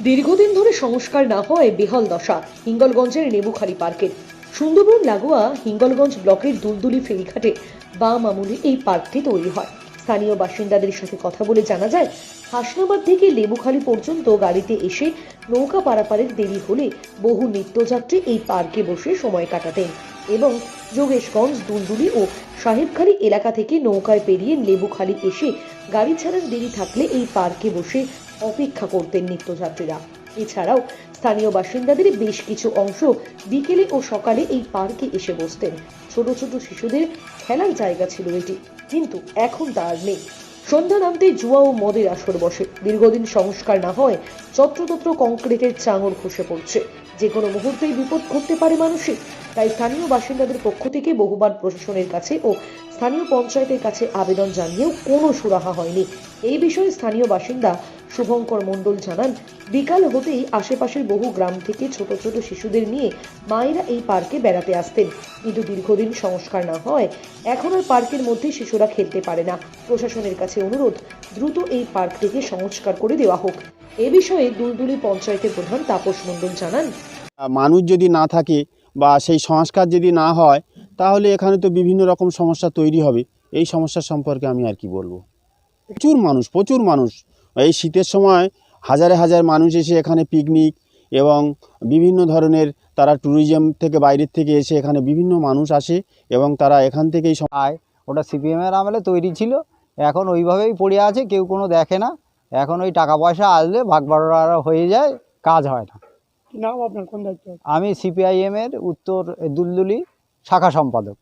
দীর্ঘদিন ধরে সংস্কার না হওয়ায় বেহাল দশা হিঙ্গলগঞ্জের নেবুখালী পার্কের। সুন্দরবন লাগোয়া হিঙ্গলগঞ্জ ব্লকের দুলদুলি ফেরিঘাটে বাম আমলে এই পার্কটি তৈরি হয়। স্থানীয় বাসিন্দাদের সাথে কথা বলে জানা যায়, হাসনাবাদ থেকে লেবুখালী পর্যন্ত গাড়িতে এসে নৌকা পারাপারের দেরি হলে বহু নিত্যযাত্রী এই পার্কে বসে সময় কাটাতেন এবং যোগেশগঞ্জ, দুলদুলি ও সাহেবখালী এলাকা থেকে নৌকায় পেরিয়ে লেবুখালী এসে গাড়ি ছাড়ার দেরি থাকলে এই পার্কে বসে অপেক্ষা করতেন নিত্যযাত্রীরা। এছাড়াও স্থানীয় বাসিন্দাদের বেশ কিছু অংশ বিকেলে ও সকালে এই পার্কে এসে বসতেন। ছোট ছোট শিশুদের খেলার জায়গা ছিল এটি, কিন্তু এখন তা আর নেই। সন্ধ্যা নামতে জুয়া ও মদের আসর বসে। দীর্ঘদিন সংস্কার না হয় যত্রতত্র কংক্রিটের চাঙড় খসে পড়ছে, যে কোনো মুহূর্তেই বিপদ ঘটতে পারে মানুষের। তাই স্থানীয় বাসিন্দাদের পক্ষ থেকে বহুবার প্রশাসনের কাছে ও স্থানীয় পঞ্চায়েতের কাছে আবেদন জানিয়েও কোনো সুরাহা হয়নি। এই বিষয়ে স্থানীয় বাসিন্দা শুভঙ্কর মণ্ডল জানান, বিকাল হতেই আশেপাশের বহু গ্রাম থেকে ছোট ছোট শিশুদের নিয়ে মায়েরা এই পার্কে বেড়াতে আসতেন, কিন্তু দীর্ঘদিন সংস্কার না হয় এখন আর পার্কের মধ্যে শিশুরা খেলতে পারে না। প্রশাসনের কাছে অনুরোধ, দ্রুত এই পার্কটিকে সংস্কার করে দেওয়া হোক। এ বিষয়ে দুলদুলি পঞ্চায়েতের প্রধান তাপস মণ্ডল জানান, মানুষ যদি না থাকে বা সেই সংস্কার যদি না হয়, তাহলে এখানে তো বিভিন্ন রকম সমস্যা তৈরি হবে। এই সমস্যার সম্পর্কে আমি আর কি বলবো। প্রচুর মানুষ এই শীতের সময় হাজারে হাজার মানুষ এসে এখানে পিকনিক এবং বিভিন্ন ধরনের তারা ট্যুরিজম থেকে বাইরের থেকে এসে এখানে বিভিন্ন মানুষ আসে এবং তারা এখান থেকেই আয় ওটা সিপিএমের আমলে তৈরি ছিল, এখন ওইভাবেই পড়ে আছে, কেউ কোনো দেখে না। এখন ওই টাকা পয়সা আসলে ভাগ বাটোয়ারা হয়ে যায়, কাজ হয় না। কি নাম আপনার, কোন দায়িত্ব? আমি সিপিআইএমের উত্তর দুলদুলি শাখা সম্পাদক।